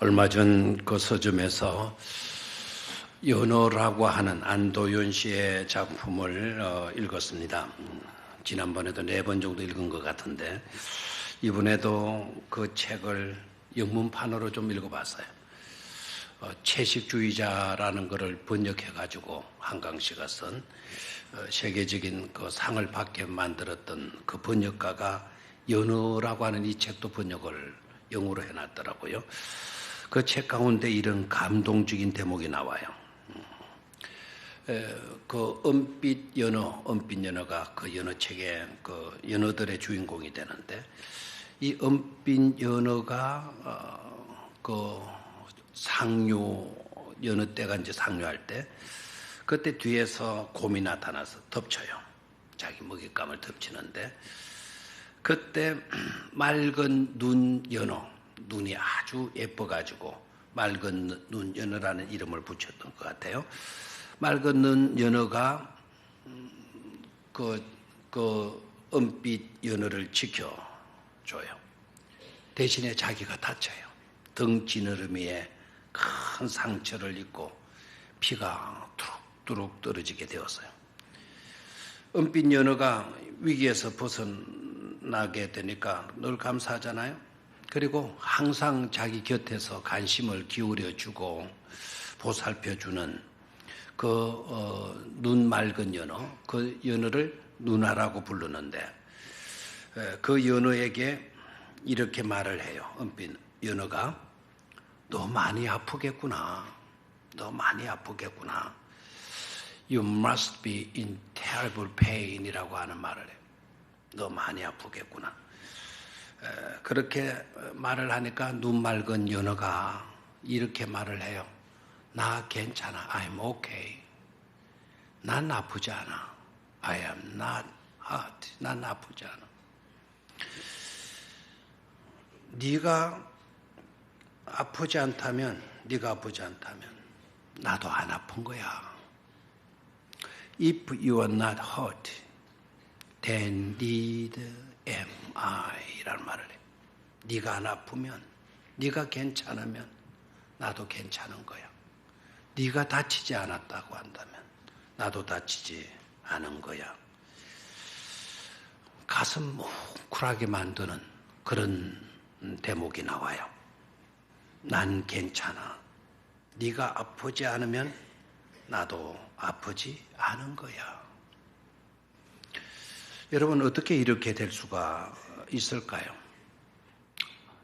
얼마 전 그 서점에서 연어라고 하는 안도윤 씨의 작품을 읽었습니다. 지난번에도 4번 정도 읽은 것 같은데 이번에도 그 책을 영문판으로 좀 읽어봤어요. 채식주의자라는 것을 번역해가지고 한강 씨가 쓴 세계적인 그 상을 받게 만들었던 그 번역가가 연어라고 하는 이 책도 번역을 영어로 해놨더라고요. 그 책 가운데 이런 감동적인 대목이 나와요. 그 은빛 연어가 그 연어책의 그 연어들의 주인공이 되는데, 이 은빛 연어가 그 연어 떼가 이제 상류할 때, 그때 뒤에서 곰이 나타나서 덮쳐요. 자기 먹잇감을 덮치는데, 그때 맑은 눈 연어, 눈이 아주 예뻐가지고 맑은 눈 연어라는 이름을 붙였던 것 같아요. 맑은 눈 연어가 그 은빛 연어를 지켜줘요. 대신에 자기가 다쳐요. 등 지느러미에 큰 상처를 입고 피가 뚜룩뚜룩 떨어지게 되었어요. 은빛 연어가 위기에서 벗어나게 되니까 늘 감사하잖아요. 그리고 항상 자기 곁에서 관심을 기울여주고 보살펴주는 눈 맑은 연어, 그 연어를 누나라고 부르는데, 그 연어에게 이렇게 말을 해요. 은빛 연어가 너 많이 아프겠구나. 너 많이 아프겠구나. You must be in terrible pain 이라고 하는 말을 해요. 너 많이 아프겠구나. 그렇게 말을 하니까 눈 맑은 연어가 이렇게 말을 해요. 나 괜찮아. I'm okay. 난 아프지 않아. I am not hurt. 난 아프지 않아. 네가 아프지 않다면 나도 안 아픈 거야. If you are not hurt, then neither am I 라는 말을 해. 네가 안 아프면, 네가 괜찮으면 나도 괜찮은 거야. 네가 다치지 않았다고 한다면 나도 다치지 않은 거야. 가슴 뭉클하게 만드는 그런 대목이 나와요. 난 괜찮아. 네가 아프지 않으면 나도 아프지 않은 거야. 여러분, 어떻게 이렇게 될 수가 있을까요?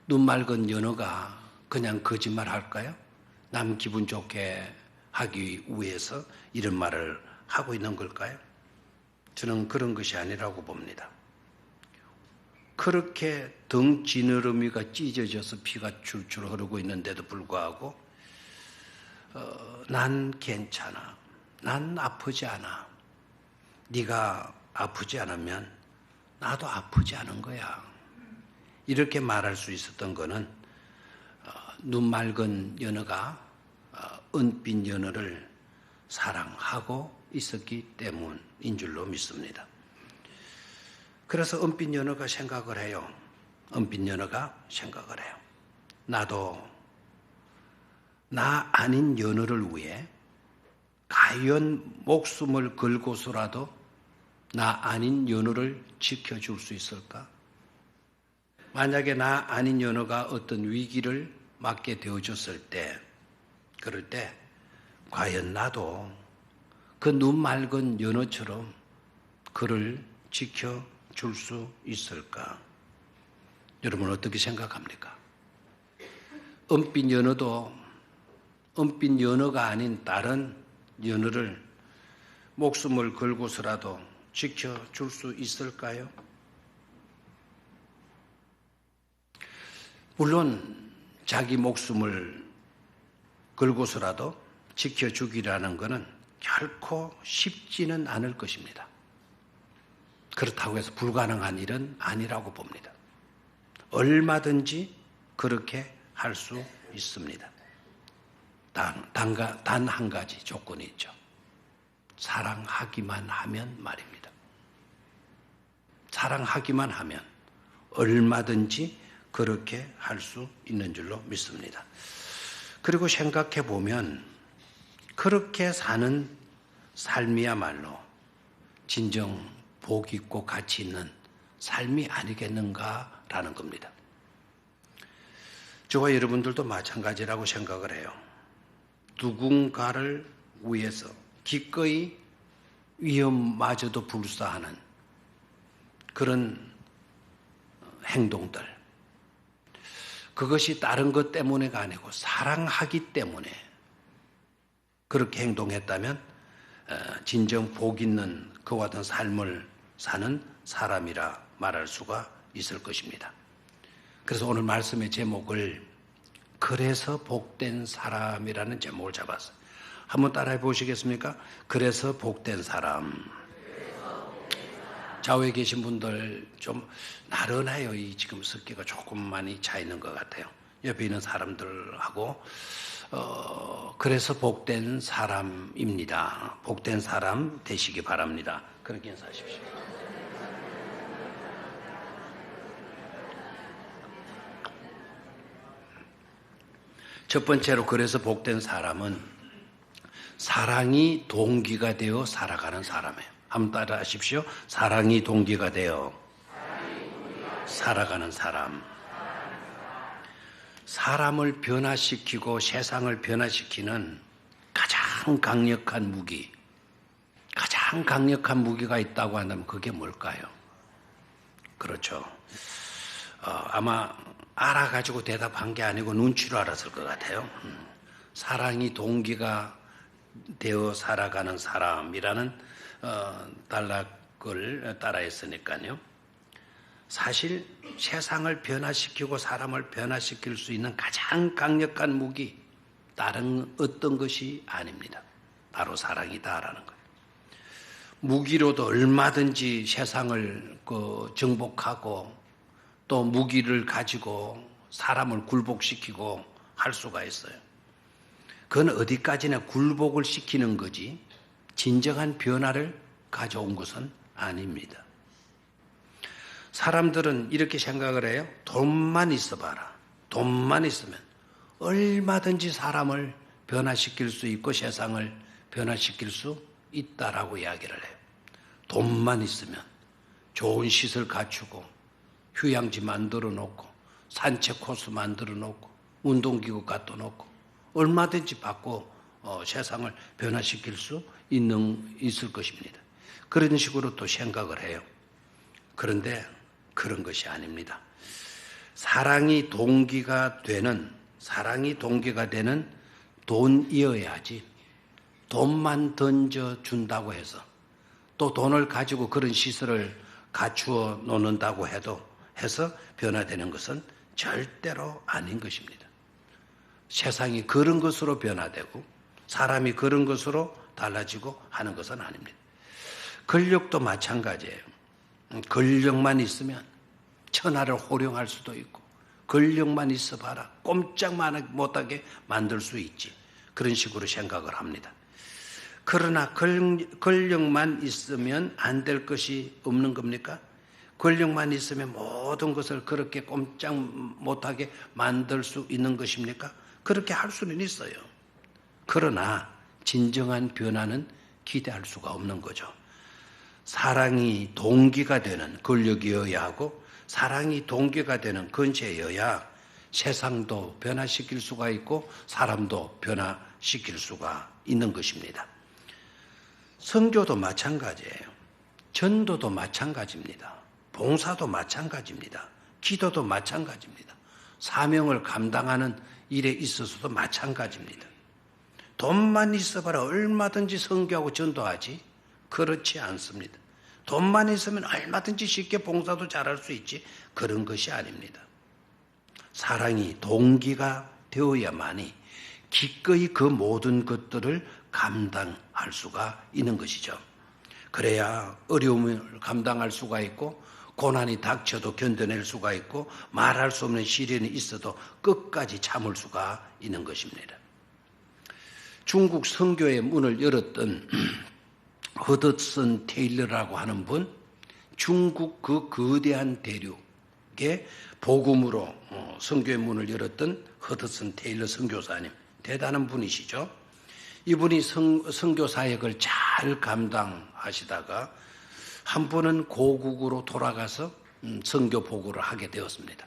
눈 맑은 연어가 그냥 거짓말 할까요? 남 기분 좋게 하기 위해서 이런 말을 하고 있는 걸까요? 저는 그런 것이 아니라고 봅니다. 그렇게 등 지느러미가 찢어져서 피가 줄줄 흐르고 있는데도 불구하고 난 괜찮아. 난 아프지 않아. 네가 아프지 않으면 나도 아프지 않은 거야. 이렇게 말할 수 있었던 거는 눈 맑은 연어가 은빛 연어를 사랑하고 있었기 때문인 줄로 믿습니다. 그래서 은빛 연어가 생각을 해요. 나도 나 아닌 연어를 위해 가연 목숨을 걸고서라도 나 아닌 연어를 지켜줄 수 있을까? 만약에 나 아닌 연어가 어떤 위기를 맞게 되어줬을 때, 그럴 때 과연 나도 그 눈 맑은 연어처럼 그를 지켜줄 수 있을까? 여러분 어떻게 생각합니까? 은빛 연어도 은빛 연어가 아닌 다른 연어를 목숨을 걸고서라도 지켜줄 수 있을까요? 물론 자기 목숨을 걸고서라도 지켜주기라는 것은 결코 쉽지는 않을 것입니다. 그렇다고 해서 불가능한 일은 아니라고 봅니다. 얼마든지 그렇게 할 수 있습니다. 단 한 가지 조건이 있죠. 사랑하기만 하면 말입니다. 사랑하기만 하면 얼마든지 그렇게 할 수 있는 줄로 믿습니다. 그리고 생각해 보면 그렇게 사는 삶이야말로 진정 복 있고 가치 있는 삶이 아니겠는가라는 겁니다. 저와 여러분들도 마찬가지라고 생각을 해요. 누군가를 위해서 기꺼이 위험마저도 불사하는 그런 행동들, 그것이 다른 것 때문에가 아니고 사랑하기 때문에 그렇게 행동했다면 진정 복 있는 그와 같은 삶을 사는 사람이라 말할 수가 있을 것입니다. 그래서 오늘 말씀의 제목을 그래서 복된 사람이라는 제목을 잡았어요. 한번 따라해 보시겠습니까? 그래서 복된 사람. 좌우에 계신 분들 좀 나른해요. 이 지금 습기가 조금 많이 차 있는 것 같아요. 옆에 있는 사람들하고 그래서 복된 사람입니다. 복된 사람 되시기 바랍니다. 그렇게 인사하십시오. 첫 번째로 그래서 복된 사람은 사랑이 동기가 되어 살아가는 사람이에요. 한번 따라 하십시오. 사랑이 동기가 되어 살아가는 사람. 사람을 변화시키고 세상을 변화시키는 가장 강력한 무기, 가장 강력한 무기가 있다고 한다면 그게 뭘까요? 그렇죠. 아마 알아가지고 대답한 게 아니고 눈치로 알았을 것 같아요. 사랑이 동기가 되어 살아가는 사람이라는 단락을 따라했으니까요. 사실 세상을 변화시키고 사람을 변화시킬 수 있는 가장 강력한 무기, 다른 어떤 것이 아닙니다. 바로 사랑이다라는 거예요. 무기로도 얼마든지 세상을 정복하고 또 무기를 가지고 사람을 굴복시키고 할 수가 있어요. 그건 어디까지나 굴복을 시키는 거지 진정한 변화를 가져온 것은 아닙니다. 사람들은 이렇게 생각을 해요. 돈만 있어봐라. 돈만 있으면 얼마든지 사람을 변화시킬 수 있고 세상을 변화시킬 수 있다라고 이야기를 해요. 돈만 있으면 좋은 시설 갖추고 휴양지 만들어 놓고 산책 코스 만들어 놓고 운동기구 갖다 놓고 얼마든지 받고 세상을 변화시킬 수 있을 것입니다. 그런 식으로 또 생각을 해요. 그런데 그런 것이 아닙니다. 사랑이 동기가 되는 돈이어야지 돈만 던져준다고 해서 또 돈을 가지고 그런 시설을 갖추어 놓는다고 해서 변화되는 것은 절대로 아닌 것입니다. 세상이 그런 것으로 변화되고 사람이 그런 것으로 달라지고 하는 것은 아닙니다. 권력도 마찬가지예요. 권력만 있으면 천하를 호령할 수도 있고 권력만 있어봐라 꼼짝 못하게 만들 수 있지. 그런 식으로 생각을 합니다. 그러나 권력만 있으면 안 될 것이 없는 겁니까? 권력만 있으면 모든 것을 그렇게 꼼짝 못하게 만들 수 있는 것입니까? 그렇게 할 수는 있어요. 그러나 진정한 변화는 기대할 수가 없는 거죠. 사랑이 동기가 되는 권력이어야 하고 사랑이 동기가 되는 권세여야 세상도 변화시킬 수가 있고 사람도 변화시킬 수가 있는 것입니다. 선교도 마찬가지예요. 전도도 마찬가지입니다. 봉사도 마찬가지입니다. 기도도 마찬가지입니다. 사명을 감당하는 일에 있어서도 마찬가지입니다. 돈만 있어봐라 얼마든지 선교하고 전도하지? 그렇지 않습니다. 돈만 있으면 얼마든지 쉽게 봉사도 잘할 수 있지? 그런 것이 아닙니다. 사랑이 동기가 되어야만이 기꺼이 그 모든 것들을 감당할 수가 있는 것이죠. 그래야 어려움을 감당할 수가 있고 고난이 닥쳐도 견뎌낼 수가 있고 말할 수 없는 시련이 있어도 끝까지 참을 수가 있는 것입니다. 중국 선교의 문을 열었던 허드슨 테일러라고 하는 분, 중국 그 거대한 대륙에 사람들에게 복음으로 선교의 문을 열었던 허드슨 테일러 선교사님, 대단한 분이시죠. 이분이 선교 사역을 잘 감당하시다가 한 번은 고국으로 돌아가서 선교 보고를 하게 되었습니다.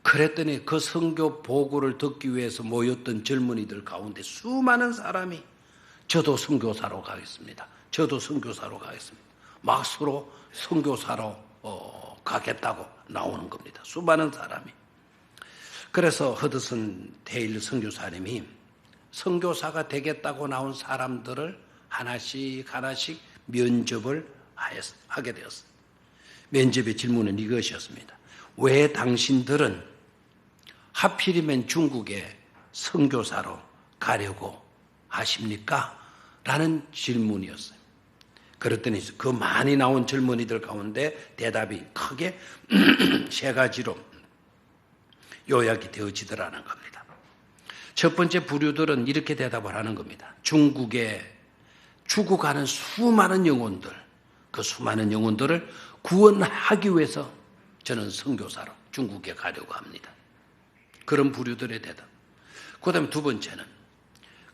그랬더니 그 선교 보고를 듣기 위해서 모였던 젊은이들 가운데 수많은 사람이 저도 선교사로 가겠습니다. 저도 선교사로 가겠습니다. 막 서로 선교사로 가겠다고 나오는 겁니다. 수많은 사람이. 그래서 허드슨 테일러 선교사님이 선교사가 되겠다고 나온 사람들을 하나씩 면접을 하게 되었습니다. 면접의 질문은 이것이었습니다. 왜 당신들은 하필이면 중국에 선교사로 가려고 하십니까? 라는 질문이었어요. 그랬더니 그 많이 나온 젊은이들 가운데 대답이 크게 세 가지로 요약이 되어지더라는 겁니다. 첫 번째 부류들은 이렇게 대답을 하는 겁니다. 중국에 죽어가는 수많은 영혼들, 그 수많은 영혼들을 구원하기 위해서 저는 선교사로 중국에 가려고 합니다. 그런 부류들의 대답. 그 다음에 두 번째는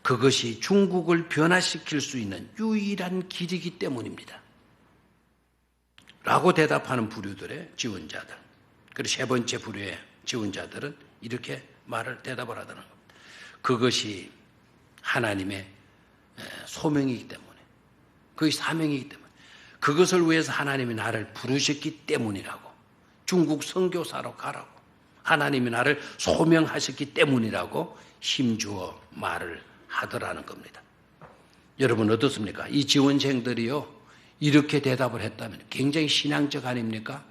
그것이 중국을 변화시킬 수 있는 유일한 길이기 때문입니다. 라고 대답하는 부류들의 지원자들. 그리고 세 번째 부류의 지원자들은 이렇게 대답을 하더라는 겁니다. 그것이 하나님의 소명이기 때문에, 그것이 사명이기 때문에, 그것을 위해서 하나님이 나를 부르셨기 때문이라고, 중국 선교사로 가라고 하나님이 나를 소명하셨기 때문이라고 힘주어 말을 하더라는 겁니다. 여러분 어떻습니까? 이 지원생들이요 이렇게 대답을 했다면 굉장히 신앙적 아닙니까?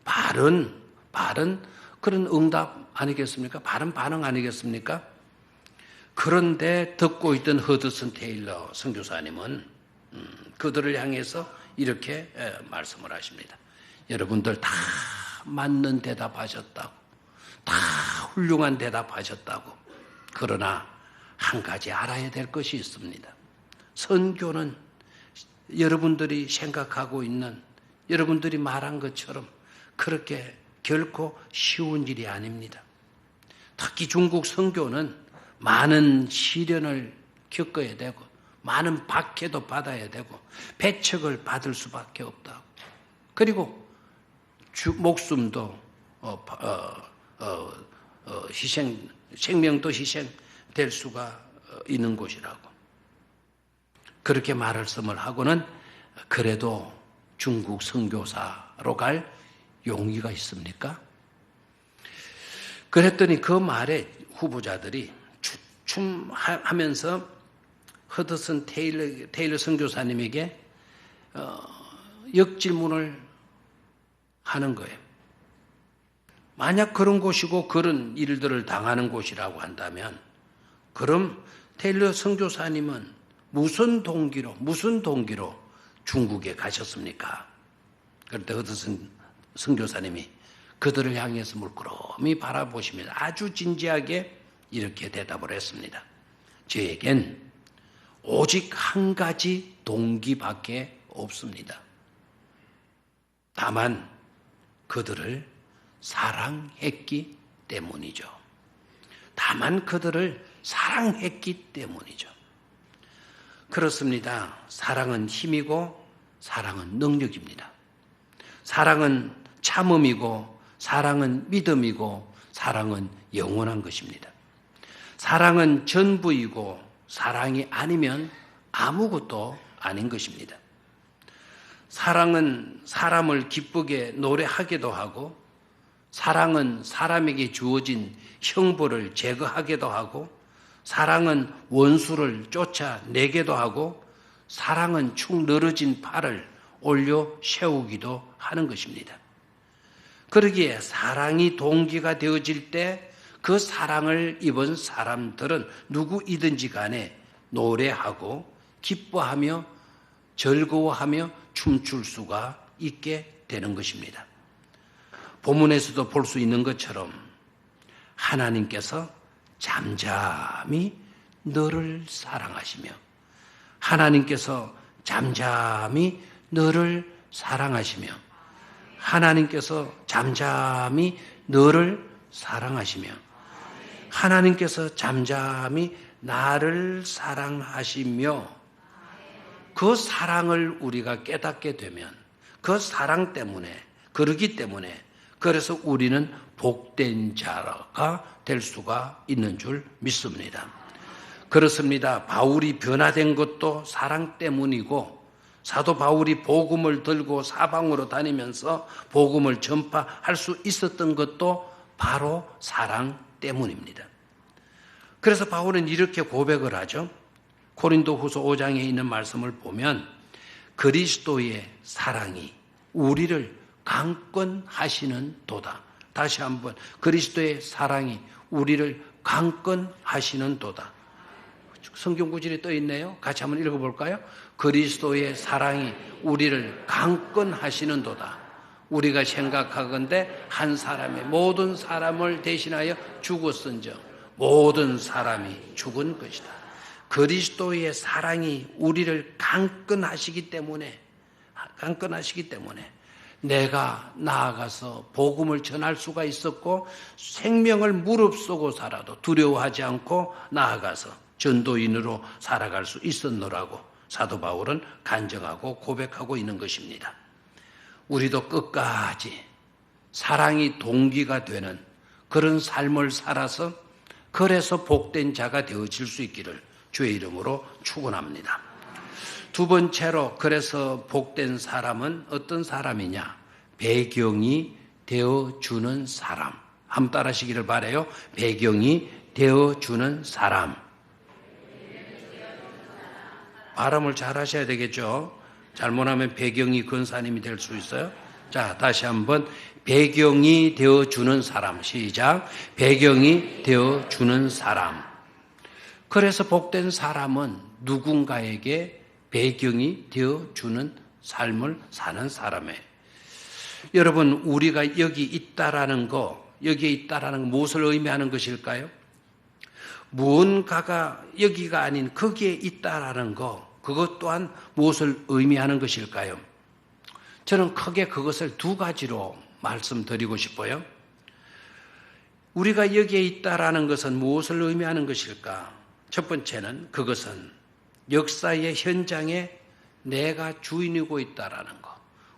바른 그런 응답 아니겠습니까? 바른 반응 아니겠습니까? 그런데 듣고 있던 허드슨 테일러 선교사님은 그들을 향해서 이렇게 말씀을 하십니다. 여러분들 다 맞는 대답하셨다고, 다 훌륭한 대답하셨다고. 그러나 한 가지 알아야 될 것이 있습니다. 선교는 여러분들이 생각하고 있는, 여러분들이 말한 것처럼 그렇게 결코 쉬운 일이 아닙니다. 특히 중국 선교는 많은 시련을 겪어야 되고 많은 박해도 받아야 되고 배척을 받을 수밖에 없다고. 그리고 목숨도 생명도 희생될 수가 있는 곳이라고. 그렇게 말씀을 하고는 그래도 중국 선교사로 갈 용의가 있습니까? 그랬더니 그 말에 후보자들이 주춤하면서 허드슨 테일러 선교사님에게 역질문을 하는 거예요. 만약 그런 곳이고 그런 일들을 당하는 곳이라고 한다면 그럼 테일러 선교사님은 무슨 동기로 중국에 가셨습니까? 그때 허드슨 선교사님이 그들을 향해서 물끄러미 바라보시면서 아주 진지하게 이렇게 대답을 했습니다. 저에겐 오직 한 가지 동기밖에 없습니다. 다만 그들을 사랑했기 때문이죠. 그렇습니다. 사랑은 힘이고 사랑은 능력입니다. 사랑은 참음이고 사랑은 믿음이고 사랑은 영원한 것입니다. 사랑은 전부이고 사랑이 아니면 아무것도 아닌 것입니다. 사랑은 사람을 기쁘게 노래하게도 하고 사랑은 사람에게 주어진 형벌을 제거하게도 하고 사랑은 원수를 쫓아내게도 하고 사랑은 축 늘어진 팔을 올려 세우기도 하는 것입니다. 그러기에 사랑이 동기가 되어질 때 그 사랑을 입은 사람들은 누구이든지 간에 노래하고 기뻐하며 즐거워하며 춤출 수가 있게 되는 것입니다. 본문에서도 볼 수 있는 것처럼 하나님께서 잠잠히 너를 사랑하시며 하나님께서 잠잠히 너를 사랑하시며 하나님께서 잠잠히 너를 사랑하시며 하나님께서 잠잠히 나를 사랑하시며 그 사랑을 우리가 깨닫게 되면 그 사랑 때문에 그러기 때문에 그래서 우리는 복된 자가 될 수가 있는 줄 믿습니다. 그렇습니다. 바울이 변화된 것도 사랑 때문이고 사도 바울이 복음을 들고 사방으로 다니면서 복음을 전파할 수 있었던 것도 바로 사랑 때문입니다. 그래서 바울은 이렇게 고백을 하죠. 고린도후서 5장에 있는 말씀을 보면 그리스도의 사랑이 우리를 강권하시는 도다. 다시 한번 그리스도의 사랑이 우리를 강권하시는 도다. 성경 구절이 떠 있네요. 같이 한번 읽어볼까요? 그리스도의 사랑이 우리를 강권하시는 도다. 우리가 생각하건대 한 사람이 모든 사람을 대신하여 죽었은즉 모든 사람이 죽은 것이다. 그리스도의 사랑이 우리를 강권하시기 때문에 내가 나아가서 복음을 전할 수가 있었고 생명을 무릅쓰고 살아도 두려워하지 않고 나아가서 전도인으로 살아갈 수 있었노라고 사도 바울은 간증하고 고백하고 있는 것입니다. 우리도 끝까지 사랑이 동기가 되는 그런 삶을 살아서 그래서 복된 자가 되어질 수 있기를 주의 이름으로 축원합니다. 두 번째로 그래서 복된 사람은 어떤 사람이냐? 배경이 되어주는 사람. 한번 따라하시기를 바라요. 배경이 되어주는 사람. 발음을 잘 하셔야 되겠죠. 잘못하면 배경이 근사님이 될 수 있어요. 자, 다시 한번 배경이 되어주는 사람. 시작. 배경이 되어주는 사람. 그래서 복된 사람은 누군가에게 배경이 되어주는 삶을 사는 사람이에요. 여러분, 우리가 여기 있다라는 거, 여기에 있다라는 건 무엇을 의미하는 것일까요? 무언가가 여기가 아닌 거기에 있다라는 거, 그것 또한 무엇을 의미하는 것일까요? 저는 크게 그것을 두 가지로 말씀드리고 싶어요. 우리가 여기에 있다라는 것은 무엇을 의미하는 것일까? 첫 번째는 그것은 역사의 현장에 내가 주인이고 있다라는 것.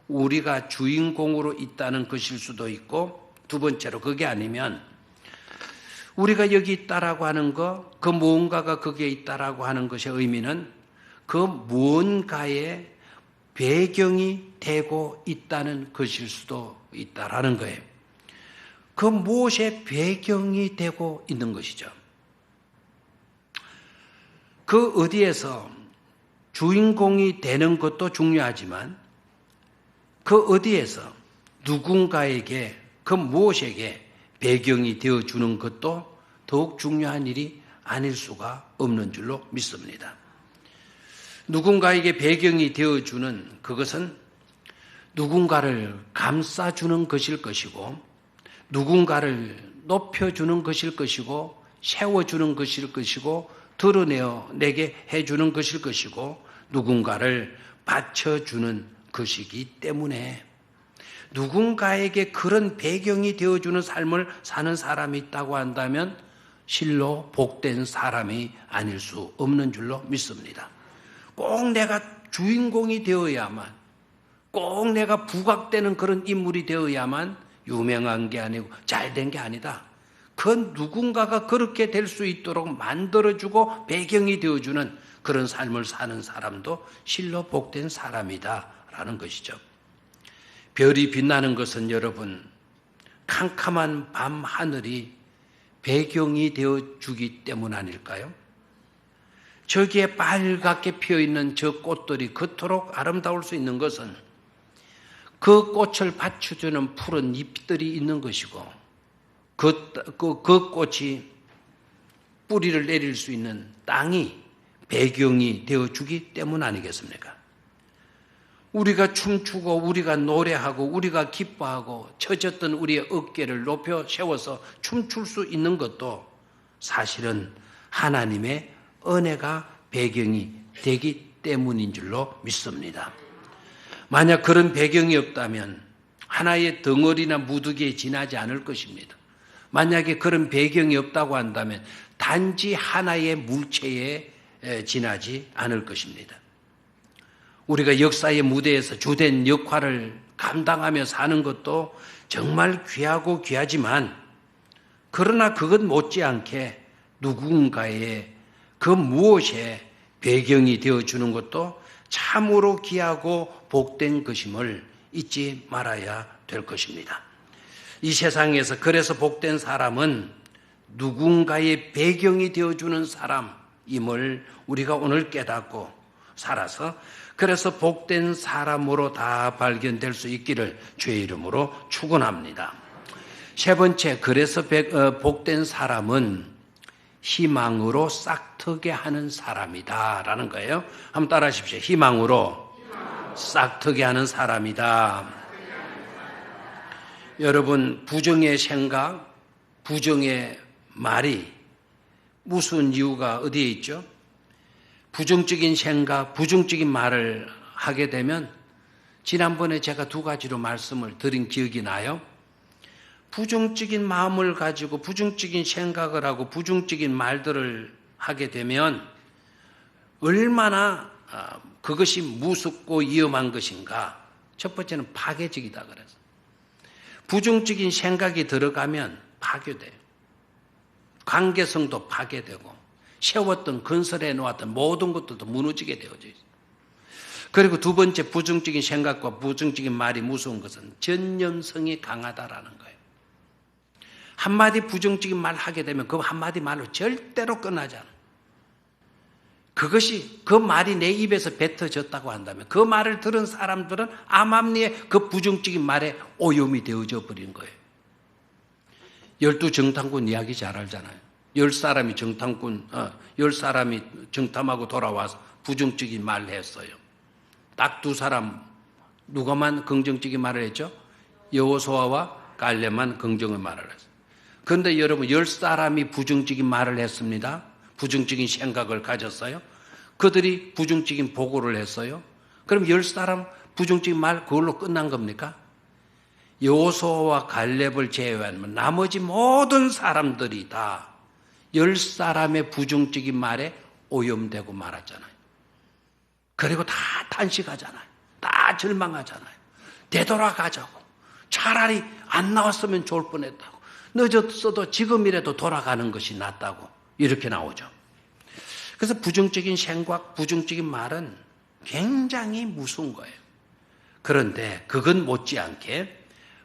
우리가 주인공으로 있다는 것일 수도 있고, 두 번째로 그게 아니면 우리가 여기 있다라고 하는 것, 그 무언가가 거기에 있다라고 하는 것의 의미는 그 무언가의 배경이 되고 있다는 것일 수도 있다라는 거예요. 그 무엇의 배경이 되고 있는 것이죠. 그 어디에서 주인공이 되는 것도 중요하지만 그 어디에서 누군가에게 그 무엇에게 배경이 되어주는 것도 더욱 중요한 일이 아닐 수가 없는 줄로 믿습니다. 누군가에게 배경이 되어주는 그것은 누군가를 감싸주는 것일 것이고 누군가를 높여주는 것일 것이고 세워주는 것일 것이고 드러내어 내게 해주는 것일 것이고 누군가를 받쳐주는 것이기 때문에 누군가에게 그런 배경이 되어주는 삶을 사는 사람이 있다고 한다면 실로 복된 사람이 아닐 수 없는 줄로 믿습니다. 꼭 내가 주인공이 되어야만, 꼭 내가 부각되는 그런 인물이 되어야만 유명한 게 아니고 잘된 게 아니다. 그 누군가가 그렇게 될 수 있도록 만들어주고 배경이 되어주는 그런 삶을 사는 사람도 실로 복된 사람이다라는 것이죠. 별이 빛나는 것은 여러분 캄캄한 밤 하늘이 배경이 되어주기 때문 아닐까요? 저기에 빨갛게 피어있는 저 꽃들이 그토록 아름다울 수 있는 것은 그 꽃을 받쳐주는 푸른 잎들이 있는 것이고 그 꽃이 뿌리를 내릴 수 있는 땅이 배경이 되어주기 때문 아니겠습니까? 우리가 춤추고 우리가 노래하고 우리가 기뻐하고 처졌던 우리의 어깨를 높여 세워서 춤출 수 있는 것도 사실은 하나님의 은혜가 배경이 되기 때문인 줄로 믿습니다. 만약 그런 배경이 없다면 하나의 덩어리나 무더기에 지나지 않을 것입니다. 만약에 그런 배경이 없다고 한다면 단지 하나의 물체에 지나지 않을 것입니다. 우리가 역사의 무대에서 주된 역할을 감당하며 사는 것도 정말 귀하고 귀하지만, 그러나 그것 못지않게 누군가의 그 무엇에 배경이 되어주는 것도 참으로 귀하고 복된 것임을 잊지 말아야 될 것입니다. 이 세상에서 그래서 복된 사람은 누군가의 배경이 되어주는 사람임을 우리가 오늘 깨닫고 살아서, 그래서 복된 사람으로 다 발견될 수 있기를 주의 이름으로 축원합니다. 세 번째, 그래서 복된 사람은 희망으로 싹트게 하는 사람이다 라는 거예요. 한번 따라 하십시오. 희망으로 싹트게 하는 사람이다. 여러분, 부정의 생각, 부정의 말이 무슨 이유가 어디에 있죠? 부정적인 생각, 부정적인 말을 하게 되면, 지난번에 제가 두 가지로 말씀을 드린 기억이 나요. 부정적인 마음을 가지고 부정적인 생각을 하고 부정적인 말들을 하게 되면 얼마나 그것이 무섭고 위험한 것인가. 첫 번째는 파괴적이다 그래서. 부정적인 생각이 들어가면 파괴돼요. 관계성도 파괴되고 세웠던, 건설해 놓았던 모든 것들도 무너지게 되어져 있어요. 그리고 두 번째, 부정적인 생각과 부정적인 말이 무서운 것은 전념성이 강하다라는 거예요. 한마디 부정적인 말 하게 되면 그 한마디 말로 절대로 끝나지 않아요. 그것이, 그 말이 내 입에서 뱉어졌다고 한다면 그 말을 들은 사람들은 암암리에 그 부정적인 말에 오염이 되어져 버린 거예요. 12정탐꾼 이야기 잘 알잖아요. 10사람이 정탐하고 돌아와서 부정적인 말을 했어요. 딱 두 사람, 누가만 긍정적인 말을 했죠? 여호수아와 갈렙만 긍정의 말을 했어요. 그런데 여러분, 10사람이 부정적인 말을 했습니다. 부정적인 생각을 가졌어요. 그들이 부정적인 보고를 했어요. 그럼 10사람 부정적인 말 그걸로 끝난 겁니까? 여호수아와 갈렙을 제외하면 나머지 모든 사람들이 다 10사람의 부정적인 말에 오염되고 말았잖아요. 그리고 다 탄식하잖아요. 다 절망하잖아요. 되돌아가자고. 차라리 안 나왔으면 좋을 뻔했다고. 늦었어도 지금이라도 돌아가는 것이 낫다고. 이렇게 나오죠. 그래서 부정적인 생각, 부정적인 말은 굉장히 무서운 거예요. 그런데 그건 못지않게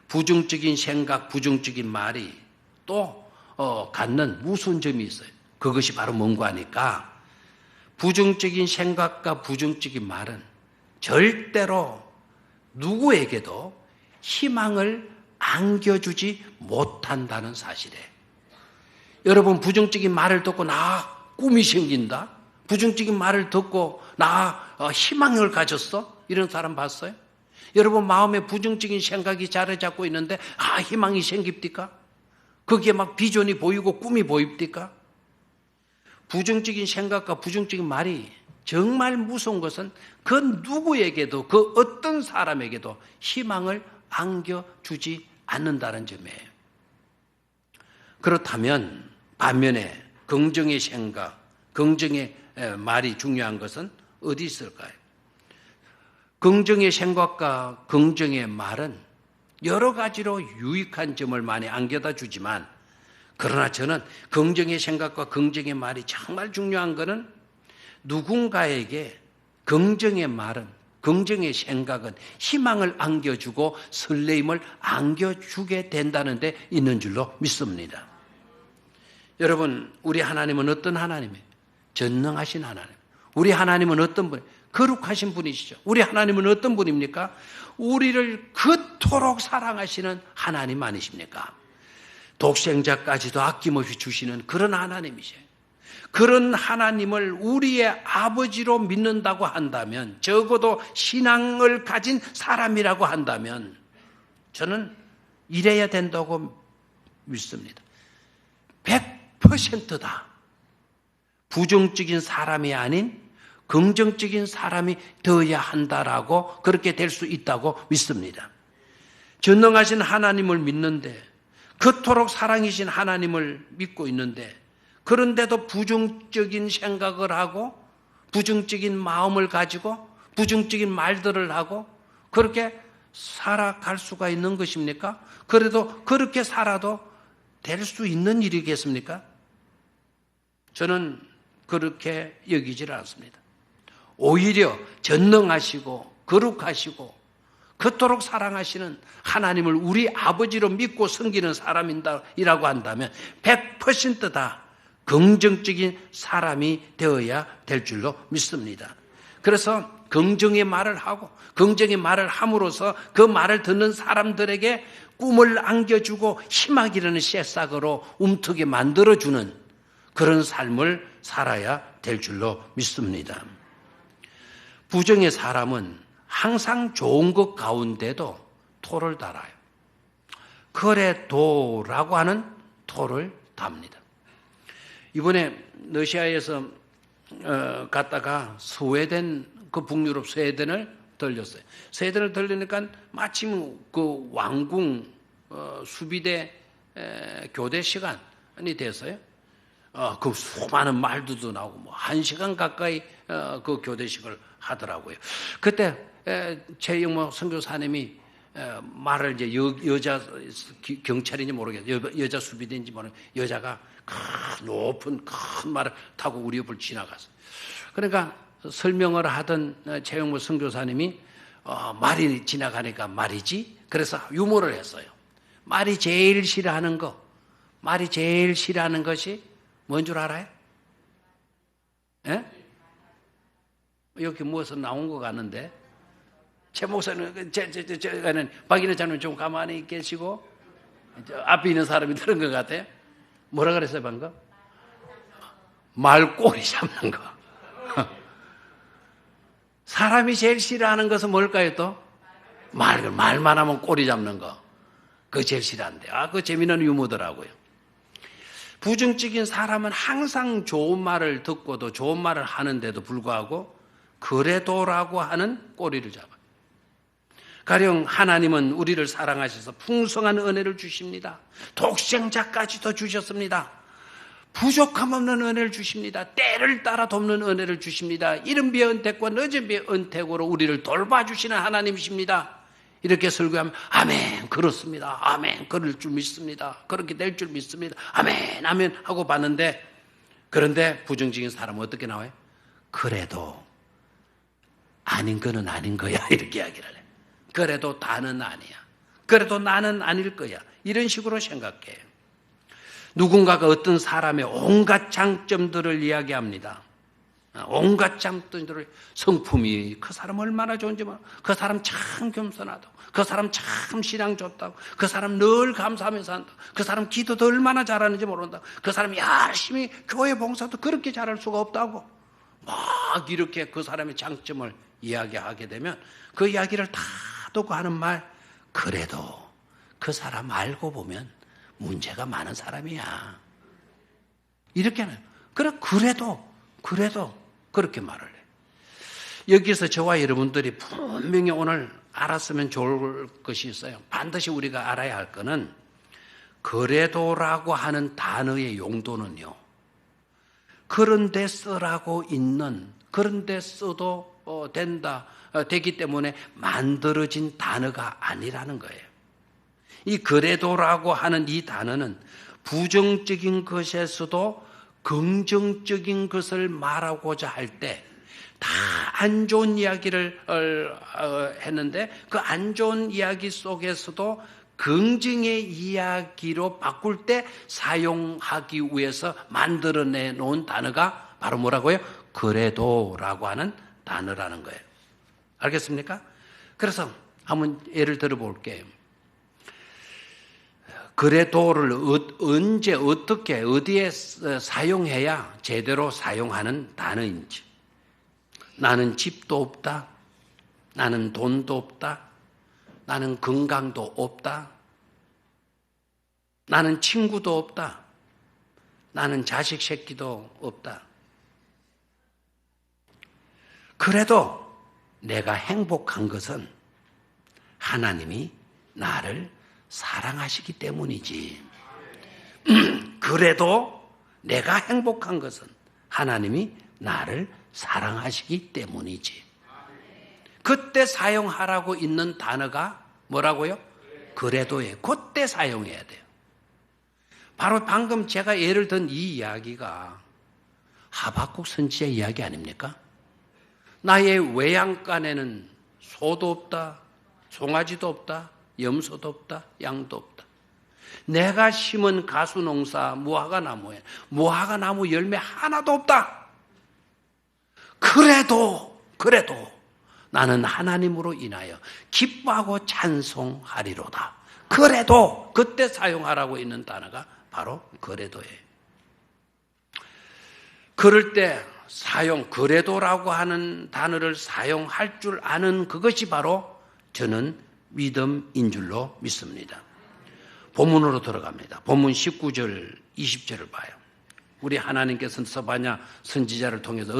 부정적인 생각, 부정적인 말이 또 갖는 무서운 점이 있어요. 그것이 바로 뭔가 하니까, 부정적인 생각과 부정적인 말은 절대로 누구에게도 희망을 안겨주지 못한다는 사실이에요. 여러분, 부정적인 말을 듣고 나 꿈이 생긴다? 부정적인 말을 듣고 나 희망을 가졌어? 이런 사람 봤어요? 여러분, 마음에 부정적인 생각이 자리 잡고 있는데 희망이 생깁니까? 거기에 막 비전이 보이고 꿈이 보입니까? 부정적인 생각과 부정적인 말이 정말 무서운 것은 그 누구에게도, 그 어떤 사람에게도 희망을 안겨주지 않는다는 점이에요. 그렇다면 반면에 긍정의 생각, 긍정의 말이 중요한 것은 어디 있을까요? 긍정의 생각과 긍정의 말은 여러 가지로 유익한 점을 많이 안겨다 주지만, 그러나 저는 긍정의 생각과 긍정의 말이 정말 중요한 것은 누군가에게 긍정의 말은, 긍정의 생각은 희망을 안겨주고 설레임을 안겨주게 된다는 데 있는 줄로 믿습니다. 여러분, 우리 하나님은 어떤 하나님이에요? 전능하신 하나님. 우리 하나님은 어떤 분? 거룩하신 분이시죠. 우리 하나님은 어떤 분입니까? 우리를 그토록 사랑하시는 하나님 아니십니까? 독생자까지도 아낌없이 주시는 그런 하나님이세요. 그런 하나님을 우리의 아버지로 믿는다고 한다면, 적어도 신앙을 가진 사람이라고 한다면 저는 이래야 된다고 믿습니다. 100%다. 부정적인 사람이 아닌 긍정적인 사람이 되어야 한다라고, 그렇게 될 수 있다고 믿습니다. 전능하신 하나님을 믿는데, 그토록 사랑이신 하나님을 믿고 있는데, 그런데도 부정적인 생각을 하고 부정적인 마음을 가지고 부정적인 말들을 하고 그렇게 살아갈 수가 있는 것입니까? 그래도 그렇게 살아도 될 수 있는 일이겠습니까? 저는 그렇게 여기질 않습니다. 오히려 전능하시고 거룩하시고 그토록 사랑하시는 하나님을 우리 아버지로 믿고 섬기는 사람이라고 한다면 100%다 긍정적인 사람이 되어야 될 줄로 믿습니다. 그래서 긍정의 말을 하고 긍정의 말을 함으로써 그 말을 듣는 사람들에게 꿈을 안겨주고 희망이라는 새싹으로 움트게 만들어주는 그런 삶을 살아야 될 줄로 믿습니다. 부정의 사람은 항상 좋은 것 가운데도 토를 달아요. 그래도라고 하는 토를 답니다. 이번에 러시아에서 갔다가 스웨덴, 그 북유럽 스웨덴을 들렸어요. 스웨덴을 들리니까 마침 그 왕궁 수비대 교대 시간이 됐어요. 그 수많은 말들도 나오고 뭐 1시간 가까이 그 교대식을 하더라고요. 그때 최영모 선교사님이 말을 이제 여자 경찰인지 모르겠어요. 여자 수비대인지 모르겠어요. 여자가 높은 큰 말을 타고 우리 옆을 지나갔어요. 그러니까 설명을 하던 최영모 선교사님이 말이 지나가니까 말이지. 그래서 유머를 했어요. 말이 제일 싫어하는 것이 뭔 줄 알아요? 예? 여기 무엇은 나온 것 같는데 최 목사는 박인혜 장로님 좀 가만히 계시고 앞에 있는 사람이 들은 것 같아요. 뭐라 그랬어요 방금? 말꼬리 잡는 거. 사람이 제일 싫어하는 것은 뭘까요 또? 말만 하면 꼬리 잡는 거. 그거 제일 싫어한대. 그거 재미난 유머더라고요. 부정적인 사람은 항상 좋은 말을 듣고도 좋은 말을 하는데도 불구하고 그래도라고 하는 꼬리를 잡아요. 가령 하나님은 우리를 사랑하셔서 풍성한 은혜를 주십니다. 독생자까지도 주셨습니다. 부족함 없는 은혜를 주십니다. 때를 따라 돕는 은혜를 주십니다. 이른 비의 은택과 늦은 비의 은택으로 우리를 돌봐주시는 하나님이십니다. 이렇게 설교하면 아멘 그렇습니다. 아멘 그럴 줄 믿습니다. 그렇게 될 줄 믿습니다. 아멘 아멘 하고 봤는데 그런데 부정적인 사람은 어떻게 나와요? 그래도 아닌 거는 아닌 거야 이렇게 이야기를 해요. 그래도 다는 아니야. 그래도 나는 아닐 거야. 이런 식으로 생각해요. 누군가가 어떤 사람의 온갖 장점들을 이야기합니다. 온갖 장점들을 성품이 그 사람 얼마나 좋은지 그 사람 참 겸손하다고 그 사람 참 신앙 좋다고 그 사람 늘 감사하면서 한다고 그 사람 기도도 얼마나 잘하는지 모른다고 그 사람이 열심히 교회 봉사도 그렇게 잘할 수가 없다고 막 이렇게 그 사람의 장점을 이야기하게 되면 그 이야기를 다 듣고 하는 말 그래도 그 사람 알고 보면 문제가 많은 사람이야 이렇게 하는 그래도 그렇게 말을 해. 여기서 저와 여러분들이 분명히 오늘 알았으면 좋을 것이 있어요. 반드시 우리가 알아야 할 것은 그래도라고 하는 단어의 용도는요. 그런데 쓰라고 있는 그런데 써도 되기 때문에 만들어진 단어가 아니라는 거예요. 이 그래도라고 하는 이 단어는 부정적인 것에서도 긍정적인 것을 말하고자 할 때 다 안 좋은 이야기를 했는데 그 안 좋은 이야기 속에서도 긍정의 이야기로 바꿀 때 사용하기 위해서 만들어내 놓은 단어가 바로 뭐라고요? 그래도라고 하는 단어라는 거예요. 알겠습니까? 그래서 한번 예를 들어 볼게요. 그래도를 언제 어떻게 어디에 사용해야 제대로 사용하는 단어인지. 나는 집도 없다. 나는 돈도 없다. 나는 건강도 없다. 나는 친구도 없다. 나는 자식 새끼도 없다. 그래도 내가 행복한 것은 하나님이 나를 사랑하시기 때문이지. 그래도 내가 행복한 것은 하나님이 나를 사랑하시기 때문이지. 그때 사용하라고 있는 단어가 뭐라고요? 그래도예요. 그때 사용해야 돼요. 바로 방금 제가 예를 든 이 이야기가 하박국 선지자의 이야기 아닙니까? 나의 외양간에는 소도 없다, 송아지도 없다, 염소도 없다, 양도 없다. 내가 심은 가수농사 무화과나무에 무화과나무 열매 하나도 없다. 그래도 나는 하나님으로 인하여 기뻐하고 찬송하리로다. 그래도 그때 사용하라고 있는 단어가 바로 그래도예요. 그럴 때 그래도라고 하는 단어를 사용할 줄 아는 그것이 바로 저는 믿음인 줄로 믿습니다. 본문으로 들어갑니다. 본문 19절, 20절을 봐요. 우리 하나님께서는 스바냐 선지자를 통해서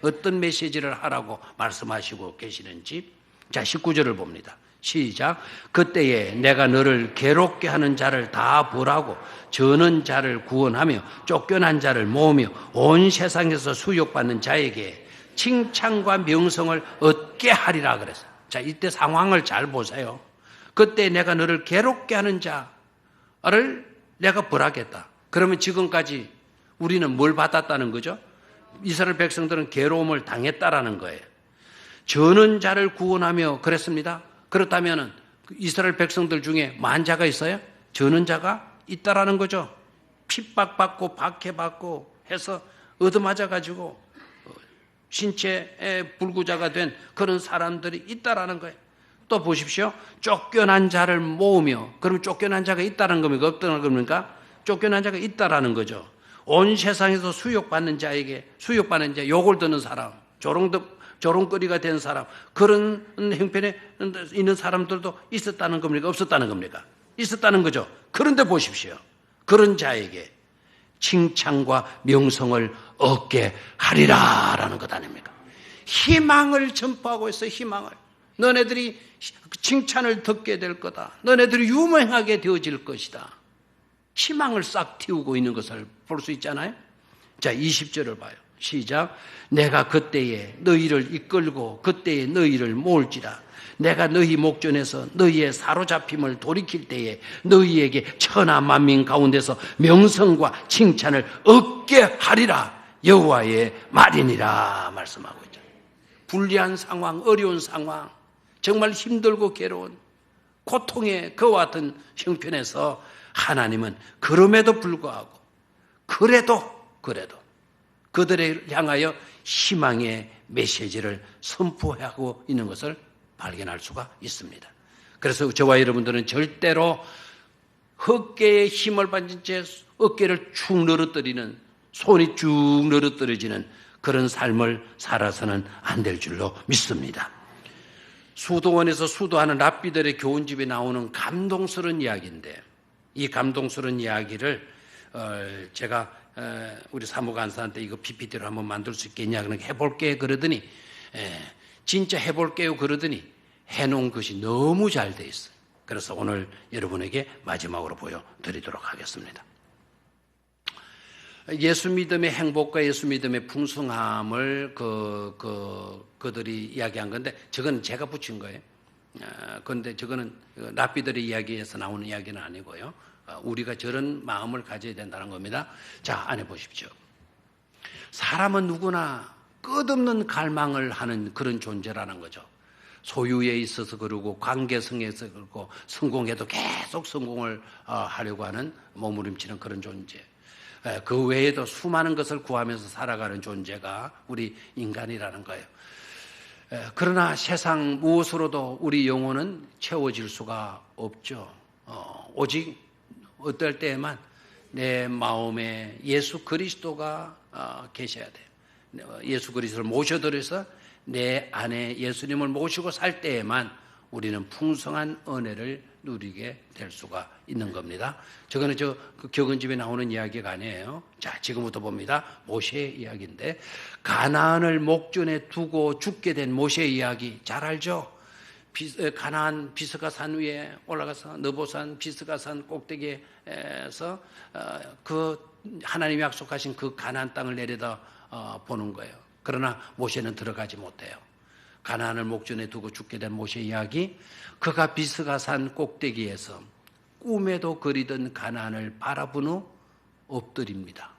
어떤 메시지를 하라고 말씀하시고 계시는지. 자, 19절을 봅니다. 시작. 그때에 내가 너를 괴롭게 하는 자를 다 벌하고 저는 자를 구원하며 쫓겨난 자를 모으며 온 세상에서 수욕받는 자에게 칭찬과 명성을 얻게 하리라 그랬어요. 자, 이때 상황을 잘 보세요. 그때 내가 너를 괴롭게 하는 자를 내가 벌하겠다. 그러면 지금까지 우리는 뭘 받았다는 거죠? 이스라엘 백성들은 괴로움을 당했다라는 거예요. 저는 자를 구원하며 그랬습니다. 그렇다면 이스라엘 백성들 중에 만자가 있어요? 저는 자가 있다라는 거죠. 핍박받고 박해받고 해서 얻어맞아가지고 신체의 불구자가 된 그런 사람들이 있다라는 거예요. 또 보십시오. 쫓겨난 자를 모으며, 그러면 쫓겨난 자가 있다는 겁니까? 없다는 겁니까? 쫓겨난 자가 있다라는 거죠. 온 세상에서 수욕받는 자, 욕을 듣는 사람, 조롱거리가 된 사람, 그런 형편에 있는 사람들도 있었다는 겁니까? 없었다는 겁니까? 있었다는 거죠. 그런데 보십시오. 그런 자에게 칭찬과 명성을 얻게 하리라라는 것 아닙니까? 희망을 전파하고 있어. 희망을. 너네들이 칭찬을 듣게 될 거다. 너네들이 유명하게 되어질 것이다. 희망을 싹 틔우고 있는 것을 볼 수 있잖아요. 자, 20절을 봐요. 시작. 내가 그때에 너희를 이끌고 그때에 너희를 모을지라. 내가 너희 목전에서 너희의 사로잡힘을 돌이킬 때에 너희에게 천하 만민 가운데서 명성과 칭찬을 얻게 하리라. 여호와의 말이니라 말씀하고 있죠. 불리한 상황, 어려운 상황, 정말 힘들고 괴로운 고통의 그와 같은 형편에서 하나님은 그럼에도 불구하고 그래도 그들을 향하여 희망의 메시지를 선포하고 있는 것을 발견할 수가 있습니다. 그래서 저와 여러분들은 절대로 헛개의 힘을 받은 채 어깨를 축 늘어뜨리는, 손이 쭉 늘어뜨려지는 그런 삶을 살아서는 안 될 줄로 믿습니다. 수도원에서 수도하는 랍비들의 교훈집에 나오는 감동스러운 이야기인데, 이 감동스러운 이야기를 제가 우리 사무간사한테 이거 PPT로 한번 만들 수 있겠냐, 그러니까 해볼게 그러더니, 진짜 해볼게요 그러더니 해놓은 것이 너무 잘 돼 있어요. 그래서 오늘 여러분에게 마지막으로 보여드리도록 하겠습니다. 예수 믿음의 행복과 예수 믿음의 풍성함을 그들이 이야기한 건데, 저건 제가 붙인 거예요. 그런데 저거는 랍비들의 이야기에서 나오는 이야기는 아니고요. 우리가 저런 마음을 가져야 된다는 겁니다. 자, 안에 보십시오. 사람은 누구나 끝없는 갈망을 하는 그런 존재라는 거죠. 소유에 있어서 그러고 관계성에서 그러고 성공해도 계속 성공을 하려고 하는 몸부림치는 그런 존재. 그 외에도 수많은 것을 구하면서 살아가는 존재가 우리 인간이라는 거예요. 그러나 세상 무엇으로도 우리 영혼은 채워질 수가 없죠. 오직 어떨 때에만 내 마음에 예수 그리스도가 계셔야 돼요. 예수 그리스도를 모셔들여서 내 안에 예수님을 모시고 살 때에만 우리는 풍성한 은혜를 누리게 될 수가 있는 겁니다. 저거는 그 격언집에 나오는 이야기가 아니에요. 자, 지금부터 봅니다. 모세의 이야기인데, 가나안을 목전에 두고 죽게 된 모세의 이야기 잘 알죠? 가나안 비스가산 위에 올라가서 느보산 비스가산 꼭대기에서 그 하나님이 약속하신 그 가나안 땅을 내려다 보는 거예요. 그러나 모세는 들어가지 못해요. 가나안을 목전에 두고 죽게 된 모세 이야기, 그가 비스가산 꼭대기에서 꿈에도 그리던 가나안을 바라본 후 엎드렸습니다.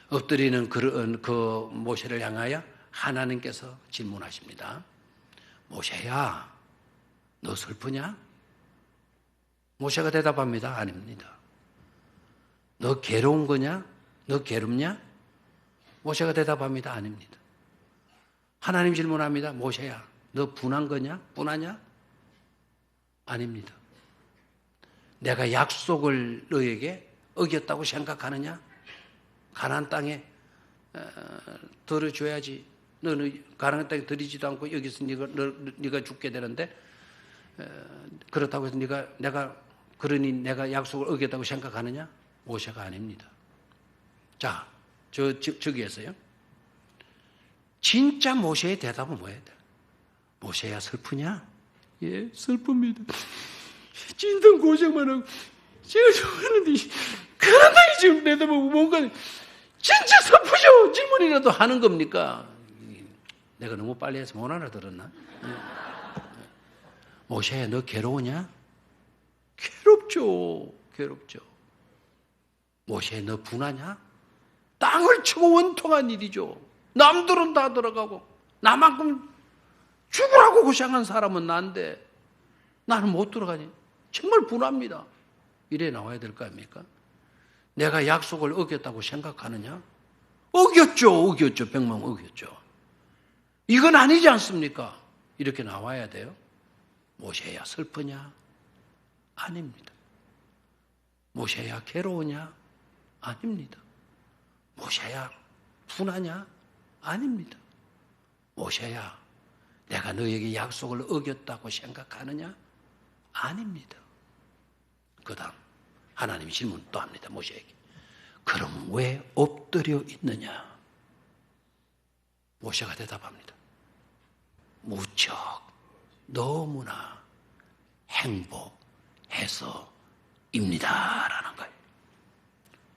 엎드리는 그 모세를 향하여 하나님께서 질문하십니다. 모세야, 너 슬프냐? 모세가 대답합니다. 아닙니다. 너 괴로운 거냐? 너 괴롭냐? 모세가 대답합니다. 아닙니다. 하나님 질문합니다. 모세야, 너 분한 거냐? 분하냐? 아닙니다. 내가 약속을 너에게 어겼다고 생각하느냐? 가나안 땅에 들어줘야지. 너는 가나안 땅에 들이지도 않고 여기서 네가 죽게 되는데, 그렇다고 해서 내가 약속을 어겼다고 생각하느냐? 모세가 아닙니다. 자, 저기에서요. 진짜 모세의 대답은 뭐예요? 모세야, 슬프냐? 예, 슬픕니다. 진짜 고생만 하고 제가 좋아하는데 그런다니 지금 내다보고 뭔가 진짜 슬프죠? 질문이라도 하는 겁니까? 내가 너무 빨리 해서 못 알아들었나? 모세야, 너 괴로우냐? 괴롭죠. 모세야, 너 분하냐? 땅을 치고 원통한 일이죠. 남들은 다 들어가고 나만큼 죽으라고 고생한 사람은 난데 나는 못 들어가니 정말 분합니다. 이래 나와야 될 거 아닙니까? 내가 약속을 어겼다고 생각하느냐? 어겼죠. 백만 어겼죠. 이건 아니지 않습니까? 이렇게 나와야 돼요. 모세야, 슬프냐? 아닙니다. 모세야, 괴로우냐? 아닙니다. 모세야, 분하냐? 아닙니다. 모세야, 내가 너에게 약속을 어겼다고 생각하느냐? 아닙니다. 그 다음 하나님이 질문 또 합니다. 모세에게. 그럼 왜 엎드려 있느냐? 모세가 대답합니다. 무척 너무나 행복해서입니다 라는 거예요.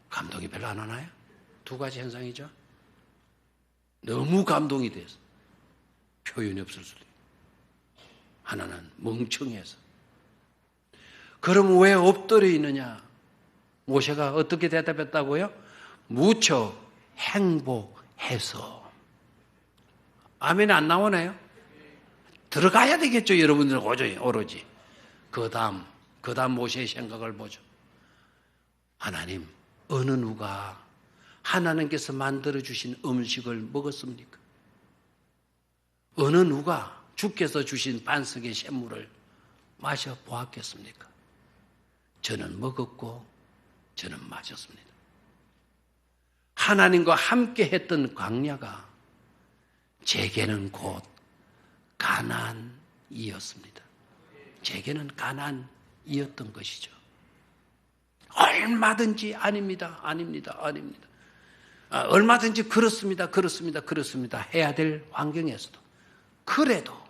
감동이 별로 안 하나요? 두 가지 현상이죠. 너무 감동이 돼서 표현이 없을 수도 있고, 하나는 멍청해서. 그럼 왜 엎드려 있느냐? 모세가 어떻게 대답했다고요? 무척 행복해서. 아멘 안 나오나요? 들어가야 되겠죠, 여러분들 오로지. 그 다음 모세의 생각을 보죠. 하나님, 어느 누가 하나님께서 만들어주신 음식을 먹었습니까? 어느 누가 주께서 주신 반석의 샘물을 마셔보았겠습니까? 저는 먹었고 저는 마셨습니다. 하나님과 함께 했던 광야가 제게는 곧 가나안이었습니다. 제게는 가나안이었던 것이죠. 얼마든지 아닙니다. 얼마든지 그렇습니다 해야 될 환경에서도 그래도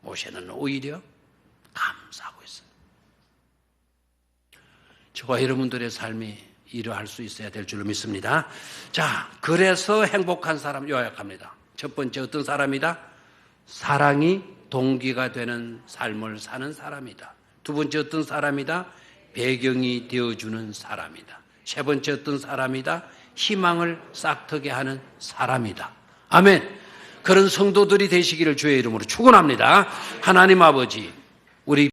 모세는 오히려 감사하고 있어요. 저와 여러분들의 삶이 이러할 수 있어야 될 줄로 믿습니다. 자, 그래서 행복한 사람 요약합니다. 첫 번째 어떤 사람이다? 사랑이 동기가 되는 삶을 사는 사람이다. 두 번째 어떤 사람이다? 배경이 되어주는 사람이다. 세 번째 어떤 사람이다? 희망을 싹트게 하는 사람이다. 아멘. 그런 성도들이 되시기를 주의 이름으로 축원합니다. 하나님 아버지,